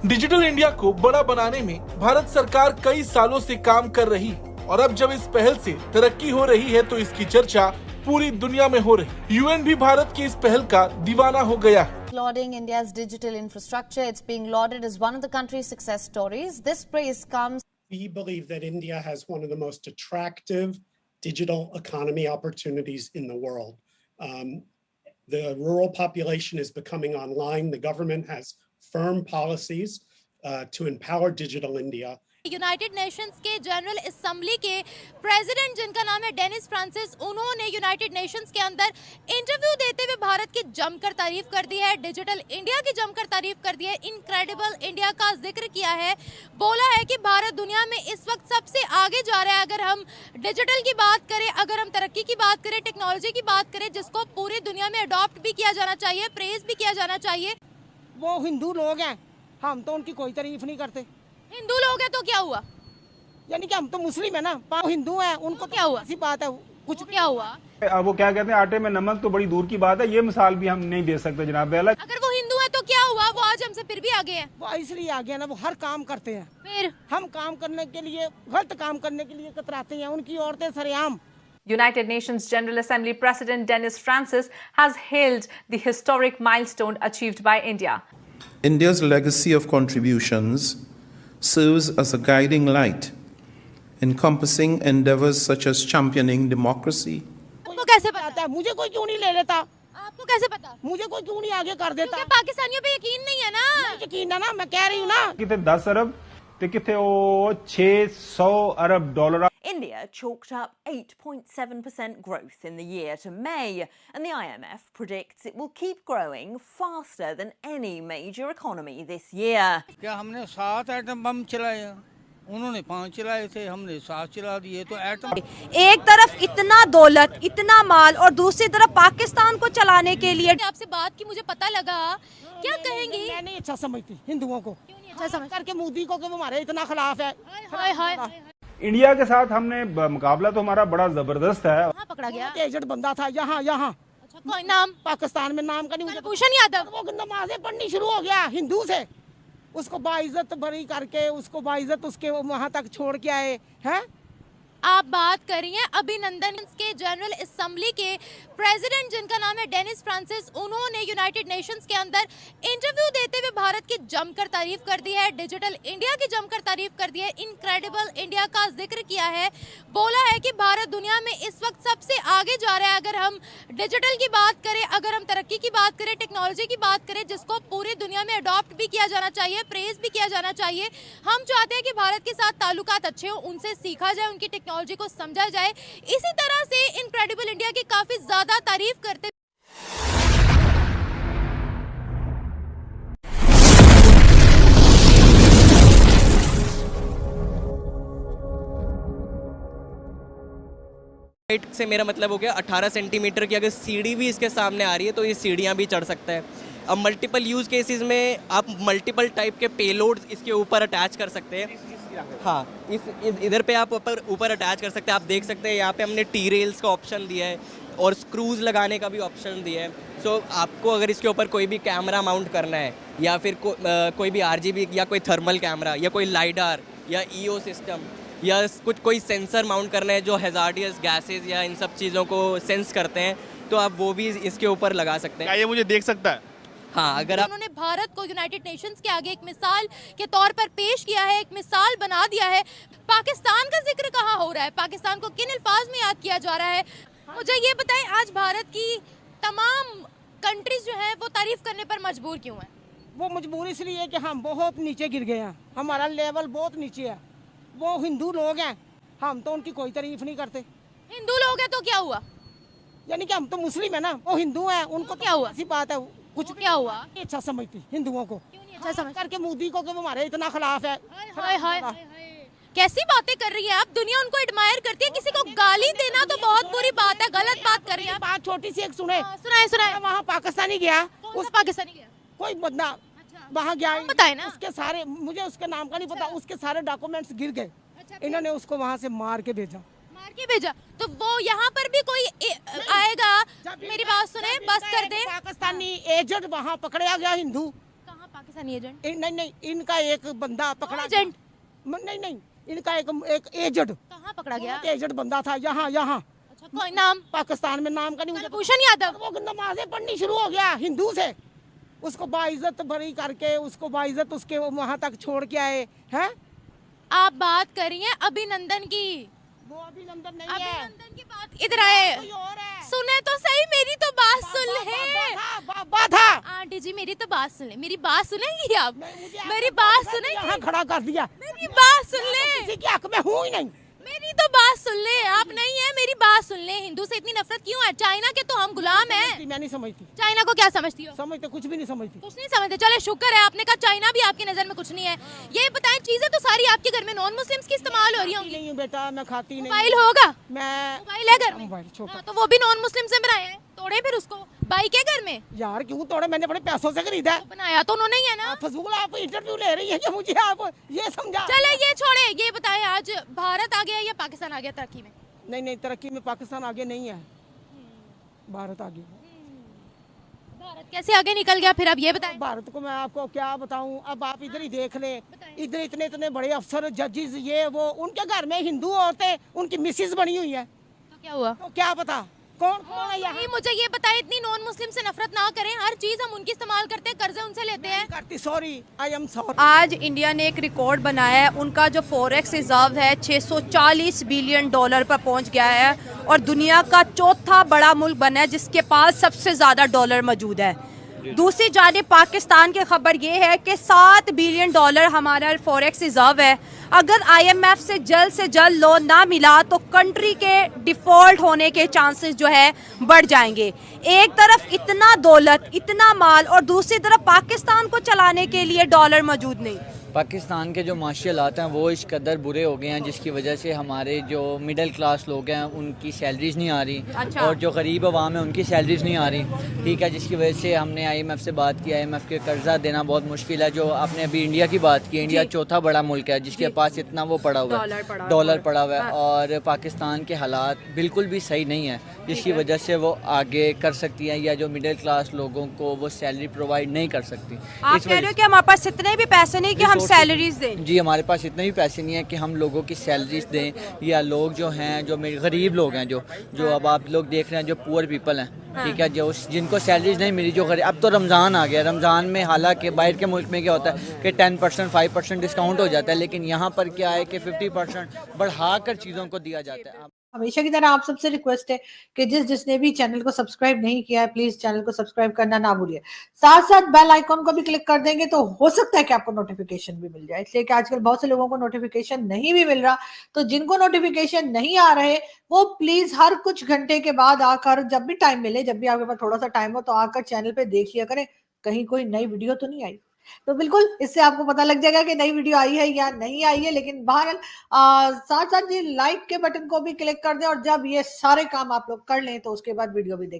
Digital India को बड़ा बनाने में भारत सरकार कई सालों से काम कर रही और अब जब इस पहल से तरक्की हो रही है तो इसकी चर्चा पूरी दुनिया में हो रही। यूएन भी भारत की इस पहल का दीवाना हो गया है। Lauding India's digital infrastructure, it's being lauded as one of the country's success stories. This praise comes. We believe that India has one of the most attractive digital economy opportunities in the world. The rural population is becoming online. The government has firm policies to empower digital India. United Nations के general assembly के president जिनका नाम है Dennis Francis, उन्होंने United Nations के अंदर interview देते हुए भारत की जमकर तारीफ कर दी है, डिजिटल इंडिया की जमकर तारीफ कर दी है, इनक्रेडिबल इंडिया का जिक्र किया है। बोला है कि भारत दुनिया में इस वक्त सबसे आगे जा रहा है। अगर हम डिजिटल की बात करें, अगर हम तरक्की की बात करें, टेक्नोलॉजी की बात करें, जिसको पूरी दुनिया में अडॉप्ट भी किया जाना चाहिए, प्रेज भी किया जाना चाहिए। वो हिंदू लोग हैं, हम तो उनकी कोई तारीफ नहीं करते। हिंदू लोग हैं तो क्या हुआ? यानी कि हम तो मुस्लिम है ना, हिंदू हैं, उनको क्या हुआ? ऐसी बात है, कुछ क्या हुआ? अब वो क्या कहते हैं, आटे में नमक तो बड़ी दूर की बात है, ये मिसाल भी हम नहीं दे सकते जनाब। अगर वो हिंदू है तो क्या हुआ? वो आज हमसे फिर भी आगे है। वो इसलिए आगे है ना, वो हर काम करते हैं। फिर हम काम करने के लिए, गलत काम करने के लिए कतराते हैं। उनकी औरतें सरेआम। United Nations General Assembly President Dennis Francis has hailed the historic milestone achieved by India. India's legacy of contributions serves as a guiding light, encompassing endeavors such as championing democracy. आपको कैसे पता? मुझे कोई क्यों नहीं ले लेता? आपको कैसे पता? मुझे कोई क्यों नहीं आगे कर देता? क्योंकि पाकिस्तानियों पे यकीन नहीं है ना। यकीन है ना, मैं कह रही हूँ ना। कितने 10 अरब ते कितने वो 600 अरब dollar. India chalked up 8.7% growth in the year to May, and the IMF predicts it will keep growing faster than any major economy this year. क्या हमने 7 एटम बम चलाए? उन्होंने 5 चलाए थे, हमने 7 चला दिए, तो एटम। एक तरफ इतना दौलत, इतना माल, और दूसरी तरफ पाकिस्तान को चलाने के लिए। आपसे बात की मुझे पता लगा, क्या कहेंगी? मैं नहीं अच्छा समझती हिंदुओं को। क्यों नहीं अच्छा समझ करके मोदी को कि वो हमारे इतना खिलाफ है। हाय हाय। इंडिया के साथ हमने मुकाबला तो हमारा बड़ा जबरदस्त है। कहाँ पकड़ा गया? एजेंट बंदा था यहाँ। अच्छा, कोई नाम? पाकिस्तान में नाम का नहीं। कुलभूषण यादव। वो नमाजें पढ़नी शुरू हो गया हिंदू से, उसको बाइज्जत बरी करके, उसको बाइज्जत उसके वहाँ तक छोड़ के आए हैं। आप बात कर रही हैं अभिनंदन के जनरल असेंबली के प्रेसिडेंट जिनका नाम है डेनिस फ्रांसिस, उन्होंने यूनाइटेड नेशंस के अंदर इंटरव्यू देते हुए भारत की जमकर तारीफ कर दी है, डिजिटल इंडिया की जमकर तारीफ कर दी है, इनक्रेडिबल इंडिया का जिक्र किया है। बोला है कि भारत दुनिया में इस वक्त सबसे आगे जा रहा है। अगर हम डिजिटल की बात करें, अगर हम तरक्की की बात करें, टेक्नोलॉजी की बात करें, जिसको पूरी दुनिया में अडॉप्ट भी किया जाना चाहिए, प्रेज भी किया जाना चाहिए। हम चाहते हैं कि भारत के साथ ताल्लुकात अच्छे हों, उनसे सीखा जाए, उनकी टेक्नोलॉजी को समझा जाए। इसी तरह से इनक्रेडिबल इंडिया की काफी ज्यादा तारीफ करते। हाइट से मेरा मतलब हो गया 18 सेंटीमीटर की। अगर सीढ़ी भी इसके सामने आ रही है तो ये सीढ़ियाँ भी चढ़ सकता है। अब मल्टीपल यूज़ केसेस में आप मल्टीपल टाइप के पेलोड्स इसके ऊपर अटैच कर सकते हैं। हाँ, इधर पे आप ऊपर अटैच कर सकते हैं। आप देख सकते हैं यहाँ पे हमने टी रेल्स का ऑप्शन दिया है और स्क्रूज लगाने का भी ऑप्शन दिया है। सो आपको अगर इसके ऊपर कोई भी कैमरा माउंट करना है, या फिर कोई भी RGB या कोई थर्मल कैमरा या कोई लाइडार या EO सिस्टम या कोई सेंसर माउंट करना है जो हैजार्डियस गैसेस या इन सब चीज़ों को सेंस करते हैं, तो आप वो भी इसके ऊपर लगा सकते हैं। क्या ये मुझे देख सकता है? हाँ, अगर उन्होंने भारत को यूनाइटेड नेशंस के आगे एक मिसाल के तौर पर पेश किया है, एक मिसाल बना दिया है। पाकिस्तान का जिक्र कहाँ हो रहा है? पाकिस्तान को किन अल्फाज में याद किया जा रहा है? मुझे ये बताएं, आज भारत की तमाम कंट्रीज जो है वो तारीफ करने पर मजबूर क्यों है? वो मजबूर इसलिए है कि हम बहुत नीचे गिर गए हैं, हमारा लेवल बहुत नीचे है। वो हिंदू लोग हैं, हम तो उनकी कोई तारीफ नहीं करते। हिंदू लोग हैं तो क्या हुआ? यानी कि हम तो मुस्लिम है ना, वो हिंदू हैं, उनको क्या हुआ? ऐसी बात है, कुछ क्या हुआ? अच्छा समझती हिंदुओं को। क्यों नहीं अच्छा समझ? करके मोदी को कि वो हमारे इतना खिलाफ है। हाय हाय। कैसी बातें कर रही है आप? दुनिया उनको एडमायर करती है। किसी को गाली देना तो बहुत बुरी बात है, गलत बात कर रही है। बात छोटी सी एक सुने। सुनाए। वहाँ पाकिस्तानी गया, पाकिस्तानी गया कोई बंदा वहाँ गया, बताए ना, उसके सारे, मुझे उसके नाम का नहीं पता, उसके सारे डॉक्यूमेंट्स गिर गए। इन्होंने उसको वहाँ से मार के भेजा। तो वो यहाँ पर भी कोई आएगा? मेरी बात सुने, बस कर दे। पाकिस्तानी एजेंट वहाँ पकड़ा गया हिंदू। कहाँ पाकिस्तानी एजेंट? नहीं, इनका एक बंदा पकड़ा एजेंट? नहीं, इनका एक एजेंट। कहाँ पकड़ा गया? एजेंट बंदा था यहाँ। अच्छा, कोई नाम? पाकिस्तान में नाम का नहीं मुझे। कुलभूषण यादव? वो नमाजें पढ़नी शुरू हो गया हिंदू से, उसको बाइज्जत बरी करके, उसको बाइज्जत उसके वहां तक छोड़ के आए हैं। आप बात कर रही हैं अभिनंदन की? वो अभिनंदन नहीं है। अभिनंदन की बात इधर आए, सुने तो सही, मेरी तो बात सुन ले। आंटी जी मेरी तो बात सुन ले, मेरी बात सुनेंगी आप? मेरी बात सुनेंगी? यहाँ खड़ा कर दिया। मेरी बात सुन ले। किसी के हक में हूँ ही नहीं। मेरी तो बात सुन ले, आप नहीं है, मेरी बात सुन ले। हिंदू से इतनी नफरत क्यों है? चाइना के तो हम गुलाम हैं। मैं नहीं समझती। चाइना को क्या समझती हो? समझते कुछ भी नहीं समझती। कुछ नहीं समझते, चले शुक्र है आपने कहा चाइना भी आपकी नजर में कुछ नहीं है। ये बताएं, चीजें तो सारी आपके घर में नॉन मुस्लिम्स की इस्तेमाल हो रही होंगी। नहीं बेटा, मैं खाती नहीं। मोबाइल होगा? मैं मोबाइल है घर में? हाँ, तो वो भी नॉन मुस्लिम से बनाए हैं, तोड़े फिर उसको। बाइक है घर में? यार क्यों तोड़े, मैंने अपने पैसों से खरीदा है। बनाया तो उन्होंने ही है ना। फजूल आप इंटरव्यू ले रही है कि मुझे आप ये समझा। चले ये छोड़े, ये बताएं आज भारत आ गया या पाकिस्तान आ गया तरक्की में? नहीं, तरक्की में पाकिस्तान आगे नहीं है, भारत आगे। भारत कैसे आगे निकल गया फिर? अब ये बताएं। भारत को मैं आपको क्या बताऊं, अब आप इधर ही देख लें, इधर इतने बड़े अफसर, जजेस, ये वो, उनके घर में हिंदू औरतें उनकी मिसेज बनी हुई है। तो क्या हुआ? तो क्या पता कौन है यहाँ? मुझे ये बताएं, इतनी नॉन मुस्लिम से नफरत ना करें, हर चीज हम उनकी इस्तेमाल करते हैं, कर्जे उनसे लेते हैं। Sorry, I am sorry. आज इंडिया ने एक रिकॉर्ड बनाया है, उनका जो फॉरेक्स रिजर्व है 640 बिलियन डॉलर पर पहुंच गया है और दुनिया का चौथा बड़ा मुल्क बना है जिसके पास सबसे ज्यादा डॉलर मौजूद है। दूसरी जानिब पाकिस्तान की खबर ये है कि 7 बिलियन डॉलर हमारा फॉरेक्स रिजर्व है। अगर IMF से जल्द लोन ना मिला तो कंट्री के डिफॉल्ट होने के चांसेस जो है बढ़ जाएंगे। एक तरफ इतना दौलत, इतना माल और दूसरी तरफ पाकिस्तान को चलाने के लिए डॉलर मौजूद नहीं। पाकिस्तान के जो माशी हालात हैं वो इस कदर बुरे हो गए हैं जिसकी वजह से हमारे जो मिडिल क्लास लोग हैं उनकी सैलरीज नहीं आ रही। अच्छा। और जो गरीब अवाम है उनकी सैलरीज नहीं आ रही, ठीक है, जिसकी वजह से हमने IMF से बात की। IMF के कर्जा देना बहुत मुश्किल है। जो आपने अभी इंडिया की बात की, इंडिया चौथा बड़ा मुल्क है जिसके पास इतना वो पड़ा हुआ है, डॉलर पड़ा हुआ है, और पाकिस्तान के हालात बिल्कुल भी सही नहीं है जिसकी वजह से वो आगे कर सकती है या जो मिडिल क्लास लोगों को वो सैलरी प्रोवाइड नहीं कर सकती। आप कह रहे हो कि हमारे पास इतने भी पैसे नहीं कि हम सैलरीज दें? जी, हमारे पास इतने भी पैसे नहीं है कि हम लोगों की सैलरीज दें, या लोग जो हैं, जो गरीब लोग हैं, जो अब आप लोग देख रहे हैं, जो पुअर पीपल हैं, ठीक है, जो जिनको सैलरीज नहीं मिली, जो गरीब। अब तो रमज़ान आ गया, रमज़ान में हालांकि बाहर के मुल्क में क्या होता है कि 10%, 5% डिस्काउंट हो जाता है, लेकिन यहाँ पर क्या है कि 50% बढ़ा कर चीज़ों को दिया जाता है। हमेशा की तरह आप सबसे रिक्वेस्ट है कि जिसने भी चैनल को सब्सक्राइब नहीं किया है प्लीज चैनल को सब्सक्राइब करना ना भूलिए। साथ साथ बेल आइकॉन को भी क्लिक कर देंगे तो हो सकता है कि आपको नोटिफिकेशन भी मिल जाए, इसलिए कि आजकल बहुत से लोगों को नोटिफिकेशन नहीं भी मिल रहा। तो जिनको नोटिफिकेशन नहीं आ रहे वो प्लीज हर कुछ घंटे के बाद आकर, जब भी टाइम मिले, जब भी आपके पास थोड़ा सा टाइम हो, तो आकर चैनल पे देख लिया करें कहीं कोई नई वीडियो तो नहीं आई। तो बिल्कुल इससे आपको पता लग जाएगा कि नई वीडियो आई है या नहीं आई है। लेकिन बहरहाल साथ साथ ये लाइक के बटन को भी क्लिक कर दें और जब ये सारे काम आप लोग कर लें तो उसके बाद वीडियो भी देखें।